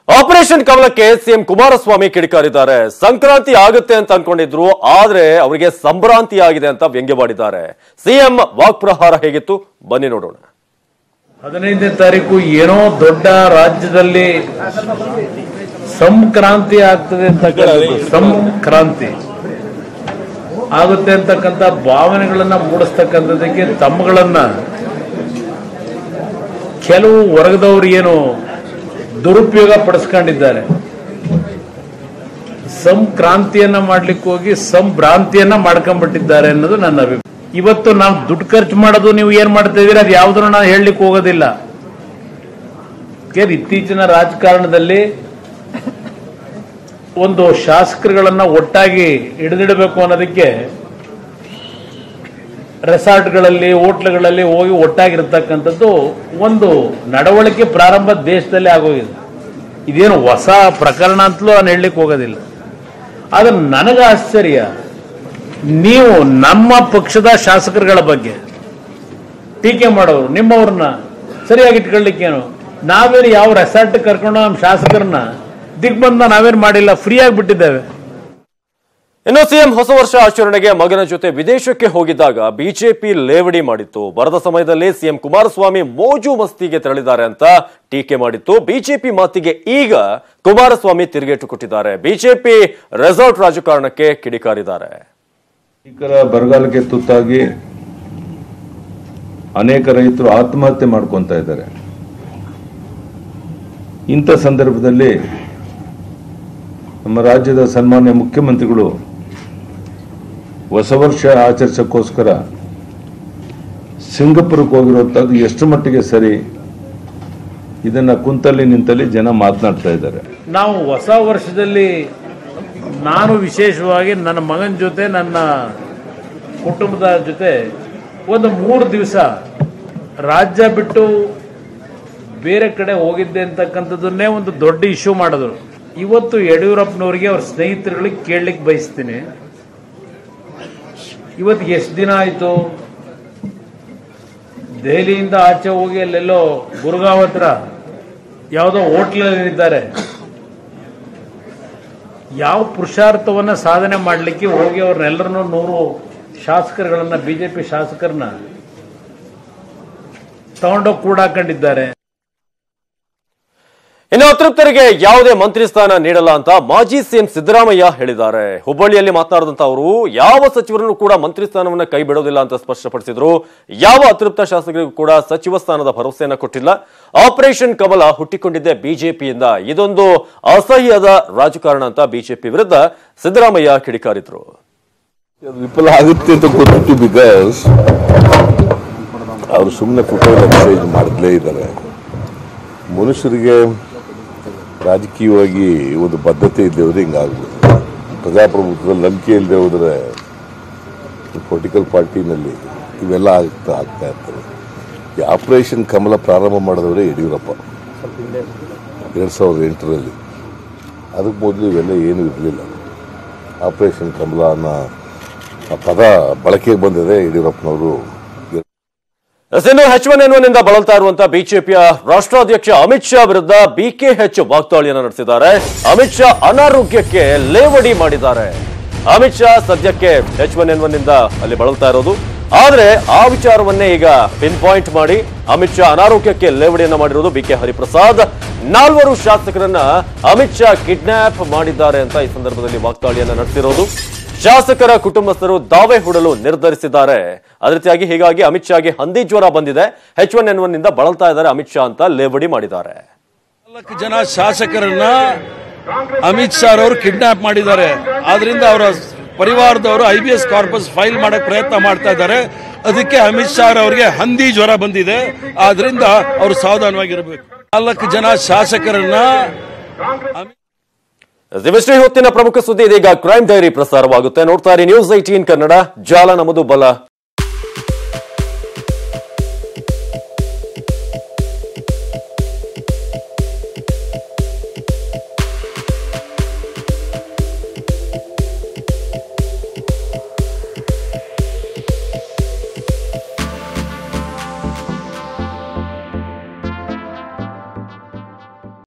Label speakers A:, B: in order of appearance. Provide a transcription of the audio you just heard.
A: Operation ಕಮಲಕ್ಕೆ CM Kumaraswamy ಕಿಡಿಕಾರಿದ್ದಾರೆ. ಸಂಕ್ರಾಂತಿ ಆಗುತ್ತೆ ಅಂತ ಅನ್ಕೊಂಡಿದ್ರು, ಆದ್ರೆ ಅವರಿಗೆ ಸಂಭ್ರಾಂತಿ ಆಗಿದೆ ಅಂತ ವ್ಯಂಗ್ಯವಾಡಿದ್ದಾರೆ. ಸಿಎಂ ವಾಕ್ಪ್ರಹಾರ ಹೇಗಿತ್ತು ಬನ್ನಿ ನೋಡೋಣ.
B: 15ನೇ ತಾರೀಕು ಏನೋ ದೊಡ್ಡ ರಾಜ್ಯದಲ್ಲಿ ಸಂಕ್ರಾಂತಿ ಆಗ್ತದೆ ಅಂತಕ್ಕಂಥ ಸಂಕ್ರಾಂತಿ ಆಗುತ್ತೆ ಅಂತಕ್ಕಂಥ ಭಾವನೆಗಳನ್ನ ಮೂಡಿಸ್ತಕ್ಕಂಥದಕ್ಕೆ ತಮ್ಮಗಳನ್ನ ಕೆಲವು ವರ್ಗದವರು ಏನು ದುರುಪಯೋಗ ಪಡಿಸ್ಕೊಂಡಿದ್ದಾರೆ. ಸಂಕ್ರಾಂತಿಯನ್ನ ಮಾಡ್ಲಿಕ್ಕೆ ಹೋಗಿ ಸಂಭ್ರಾಂತಿಯನ್ನ ಮಾಡ್ಕೊಂಡ್ಬಿಟ್ಟಿದ್ದಾರೆ ಅನ್ನೋದು ನನ್ನ ಅಭಿಪ್ರಾಯ. ಇವತ್ತು ನಾವು ದುಡ್ಡು ಖರ್ಚು ಮಾಡೋದು ನೀವು ಏನ್ ಮಾಡ್ತಾ ಇದೀರ ಅದು ಯಾವುದನ್ನು ನಾನು ಹೇಳಲಿಕ್ಕೆ ಹೋಗೋದಿಲ್ಲ. ಇತ್ತೀಚಿನ ರಾಜಕಾರಣದಲ್ಲಿ ಒಂದು ಶಾಸಕರುಗಳನ್ನ ಒಟ್ಟಾಗಿ ಹಿಡಿದಿಡಬೇಕು ಅನ್ನೋದಕ್ಕೆ ರೆಸಾರ್ಟ್ಗಳಲ್ಲಿ ಹೋಟ್ಲ್ಗಳಲ್ಲಿ ಹೋಗಿ ಒಟ್ಟಾಗಿರ್ತಕ್ಕಂಥದ್ದು ಒಂದು ನಡವಳಿಕೆ ಪ್ರಾರಂಭ ದೇಶದಲ್ಲಿ ಆಗೋಗಿದೆ. ಇದೇನು ಹೊಸ ಪ್ರಕರಣ ಅಂತಲೂ ನಾನು ಹೇಳಲಿಕ್ಕೆ ಹೋಗೋದಿಲ್ಲ. ಆದ್ರೆ ನನಗೆ ಆಶ್ಚರ್ಯ, ನೀವು ನಮ್ಮ ಪಕ್ಷದ ಶಾಸಕರುಗಳ ಬಗ್ಗೆ ಟೀಕೆ ಮಾಡೋರು, ನಿಮ್ಮವ್ರನ್ನ ಸರಿಯಾಗಿ ಇಟ್ಕೊಳ್ಳಿಕ್ಕೇನು, ನಾವೇನು ಯಾವ ರೆಸಾರ್ಟ್ ಕರ್ಕೊಂಡು ನಮ್ಮ ಶಾಸಕರನ್ನ ದಿಗ್ಬಂಧ ನಾವೇನು ಮಾಡಿಲ್ಲ, ಫ್ರೀ ಆಗಿಬಿಟ್ಟಿದ್ದೇವೆ.
A: ಇನ್ನು ಸಿಎಂ ಹೊಸ ವರ್ಷ ಆಚರಣೆಗೆ ಮಗನ ಜೊತೆ ವಿದೇಶಕ್ಕೆ ಹೋಗಿದ್ದಾಗ ಬಿಜೆಪಿ ಲೇವಡಿ ಮಾಡಿತ್ತು. ಬರದ ಸಮಯದಲ್ಲಿ ಸಿಎಂ ಕುಮಾರಸ್ವಾಮಿ ಮೋಜು ಮಸ್ತಿಗೆ ತೆರಳಿದ್ದಾರೆ ಅಂತ ಟೀಕೆ ಮಾಡಿತ್ತು. ಬಿಜೆಪಿ ಮಾತಿಗೆ ಈಗ ಕುಮಾರಸ್ವಾಮಿ ತಿರುಗೇಟು ಕೊಟ್ಟಿದ್ದಾರೆ. ಬಿಜೆಪಿ ರೆಸಾರ್ಟ್ ರಾಜಕಾರಣಕ್ಕೆ ಕಿಡಿಕಾರಿದ್ದಾರೆ.
C: ಬರಗಾಲಕ್ಕೆ ತುತ್ತಾಗಿ ಅನೇಕ ರೈತರು ಆತ್ಮಹತ್ಯೆ ಮಾಡ್ಕೊಂತ ಇದ್ದಾರೆ. ಇಂಥ ಸಂದರ್ಭದಲ್ಲಿ ನಮ್ಮ ರಾಜ್ಯದ ಸನ್ಮಾನ್ಯ ಮುಖ್ಯಮಂತ್ರಿಗಳು ಹೊಸ ವರ್ಷ ಆಚರಿಸೋಕ್ಕೋಸ್ಕರ ಸಿಂಗಪುರಕ್ಕೆ ಹೋಗಿರುವಂಥದ್ದು ಎಷ್ಟು ಮಟ್ಟಿಗೆ ಸರಿ, ಇದನ್ನ ಕುಂತಲ್ಲಿ ನಿಂತಲ್ಲಿ ಜನ ಮಾತನಾಡ್ತಾ ಇದ್ದಾರೆ.
B: ನಾವು ಹೊಸ ವರ್ಷದಲ್ಲಿ ನಾನು ವಿಶೇಷವಾಗಿ ನನ್ನ ಮಗನ ಜೊತೆ ನನ್ನ ಕುಟುಂಬದ ಜೊತೆ ಒಂದು 3 ದಿವಸ ರಾಜ್ಯ ಬಿಟ್ಟು ಬೇರೆ ಕಡೆ ಹೋಗಿದ್ದೆ ಅಂತಕ್ಕಂಥದ್ದನ್ನೇ ಒಂದು ದೊಡ್ಡ ಇಶ್ಯೂ ಮಾಡಿದ್ರು. ಇವತ್ತು ಯಡಿಯೂರಪ್ಪನವರಿಗೆ ಅವ್ರ ಸ್ನೇಹಿತರುಗಳಿಗೆ ಕೇಳಲಿಕ್ಕೆ ಬಯಸ್ತೀನಿ, ಇವತ್ತು ಎಷ್ಟು ದಿನ ಆಯಿತು ದೆಹಲಿಯಿಂದ ಆಚೆ ಹೋಗಿ ಅಲ್ಲೆಲ್ಲೋ ಗುರುಗಾಂವ್ ಹತ್ರ ಯಾವುದೋ ಹೋಟ್ಲಲ್ಲಿದ್ದಾರೆ, ಯಾವ ಪುರುಷಾರ್ಥವನ್ನ ಸಾಧನೆ ಮಾಡಲಿಕ್ಕೆ ಹೋಗಿ ಅವ್ರನ್ನೆಲ್ಲರನ್ನೂ 100 ಶಾಸಕರುಗಳನ್ನ ಬಿಜೆಪಿ ಶಾಸಕರನ್ನ ತಗೊಂಡೋಗಿ ಕೂಡಾಕೊಂಡಿದ್ದಾರೆ.
A: ಇನ್ನು ಅತೃಪ್ತರಿಗೆ ಯಾವುದೇ ಮಂತ್ರಿ ಸ್ಥಾನ ನೀಡಲ್ಲ ಅಂತ ಮಾಜಿ ಸಿಎಂ ಸಿದ್ದರಾಮಯ್ಯ ಹೇಳಿದ್ದಾರೆ. ಹುಬ್ಬಳ್ಳಿಯಲ್ಲಿ ಮಾತನಾಡಿದಂತ ಅವರು ಯಾವ ಸಚಿವರನ್ನು ಕೂಡ ಮಂತ್ರಿ ಸ್ಥಾನವನ್ನ ಕೈ ಬಿಡೋದಿಲ್ಲ ಅಂತ ಸ್ಪಷ್ಟಪಡಿಸಿದ್ರು. ಯಾವ ಅತೃಪ್ತ ಶಾಸಕರಿಗೂ ಕೂಡ ಸಚಿವ ಸ್ಥಾನದ ಭರವಸೆಯನ್ನ ಕೊಟ್ಟಿಲ್ಲ. ಆಪರೇಷನ್ ಕಮಲ ಹುಟ್ಟಿಕೊಂಡಿದ್ದೆ ಬಿಜೆಪಿಯಿಂದ, ಇದೊಂದು ಅಸಹ್ಯದ ರಾಜಕಾರಣ ಅಂತ ಬಿಜೆಪಿ ವಿರುದ್ಧ ಸಿದ್ದರಾಮಯ್ಯ ಕಿಡಿಕಾರಿದ್ರು.
D: ವಿಫಲ ಆಗುತ್ತೆ ಅಂತ ಗೊತ್ತಿತ್ತು, ಬಿಕಾಸ್ ಅವರು ಸುಮ್ಮನೆ ಫೋಟೋ ಎಕ್ಸೈಸ್ ಮಾಡಲೇ ಇದ್ದಾರೆ. ಮನುಷ್ಯರಿಗೆ ರಾಜಕೀಯವಾಗಿ ಒಂದು ಬದ್ಧತೆ ಇಲ್ಲದೆ ಹೋದ್ರೆ ಹಿಂಗಾಗ್ಬೋದು. ಪ್ರಜಾಪ್ರಭುತ್ವದಲ್ಲಿ ನಂಬಿಕೆ ಇಲ್ಲದೆ ಹೋದರೆ ಪೊಲಿಟಿಕಲ್ ಪಾರ್ಟಿನಲ್ಲಿ ಇವೆಲ್ಲ ಆಗ್ತಾ ಇರ್ತವೆ. ಈ ಆಪರೇಷನ್ ಕಮಲ ಪ್ರಾರಂಭ ಮಾಡಿದವರೇ ಯಡಿಯೂರಪ್ಪ 2008ರಲ್ಲಿ. ಅದಕ್ಕೆ ಮೊದಲು ಇವೆಲ್ಲ ಏನೂ ಇರಲಿಲ್ಲ. ಆಪರೇಷನ್ ಕಮಲ ಅನ್ನೋ ಆ ಪದ ಬಳಕೆಗೆ ಬಂದಿದೆ ಯಡಿಯೂರಪ್ಪನವರು.
A: ಇನ್ನು H1N1 ನಿಂದ ಬಳಲ್ತಾ ಇರುವಂತಹ ಬಿಜೆಪಿಯ ರಾಷ್ಟ್ರಾಧ್ಯಕ್ಷ ಅಮಿತ್ ಶಾ ವಿರುದ್ಧ BKH ವಾಗ್ದಾಳಿಯನ್ನು ನಡೆಸಿದ್ದಾರೆ. ಅಮಿತ್ ಶಾ ಅನಾರೋಗ್ಯಕ್ಕೆ ಲೇವಡಿ ಮಾಡಿದ್ದಾರೆ. ಅಮಿತ್ ಶಾ ಸದ್ಯಕ್ಕೆ H1N1 ನಿಂದ ಅಲ್ಲಿ ಬಳಲ್ತಾ ಇರೋದು, ಆದ್ರೆ ಆ ವಿಚಾರವನ್ನೇ ಈಗ ಪಿನ್ ಪಾಯಿಂಟ್ ಮಾಡಿ ಅಮಿತ್ ಶಾ ಅನಾರೋಗ್ಯಕ್ಕೆ ಲೇವಡಿಯನ್ನ ಮಾಡಿರೋದು. BK ಹರಿಪ್ರಸಾದ್ 4 ಶಾಸಕರನ್ನ ಅಮಿತ್ ಶಾ ಕಿಡ್ನಾಪ್ ಮಾಡಿದ್ದಾರೆ ಅಂತ ಈ ಸಂದರ್ಭದಲ್ಲಿ ವಾಗ್ದಾಳಿಯನ್ನ ನಡೆಸಿರೋದು. ಶಾಸಕರ ಕುಟುಂಬಸ್ಥರು ದಾವೆ ಹೂಡಲು ನಿರ್ಧರಿಸಿದ್ದಾರೆ. ಅದೇ ರೀತಿಯಾಗಿ ಹೀಗಾಗಿ ಅಮಿತ್ ಶಾಗೆ ಹಂದಿ ಜ್ವರ ಬಂದಿದೆ, H1N1 ನಿಂದ ಬಳಲ್ತಾ ಇದ್ದಾರೆ ಅಮಿತ್ ಶಾ ಅಂತ ಲೇವಡಿ ಮಾಡಿದ್ದಾರೆ.
E: 4 ಜನ ಶಾಸಕರನ್ನ ಅಮಿತ್ ಶಾ ಅವರು ಕಿಡ್ನಾಪ್ ಮಾಡಿದ್ದಾರೆ. ಆದ್ರಿಂದ ಅವರ ಪರಿವಾರದವರು IBS ಕಾರ್ಪಸ್ ಫೈಲ್ ಮಾಡಕ್ ಪ್ರಯತ್ನ ಮಾಡ್ತಾ ಇದ್ದಾರೆ. ಅದಕ್ಕೆ ಅಮಿತ್ ಶಾ ಅವರಿಗೆ ಹಂದಿ ಜ್ವರ ಬಂದಿದೆ. ಆದ್ರಿಂದ ಅವರು ಸಾವಧಾನವಾಗಿರಬೇಕು. 4 ಜನ ಶಾಸಕರನ್ನ
A: ದಿವಶ್ರೀ ಹೊತ್ತಿನ ಪ್ರಮುಖ ಸುದ್ದಿ ಇದೀಗ ಕ್ರೈಮ್ ಡೈರಿ ಪ್ರಸಾರವಾಗುತ್ತೆ. ನೋಡ್ತಾ ಇರಿ ನ್ಯೂಸ್ 18 ಕನ್ನಡ, ಜಾಲ ನಮ್ಮದು, ಬಲ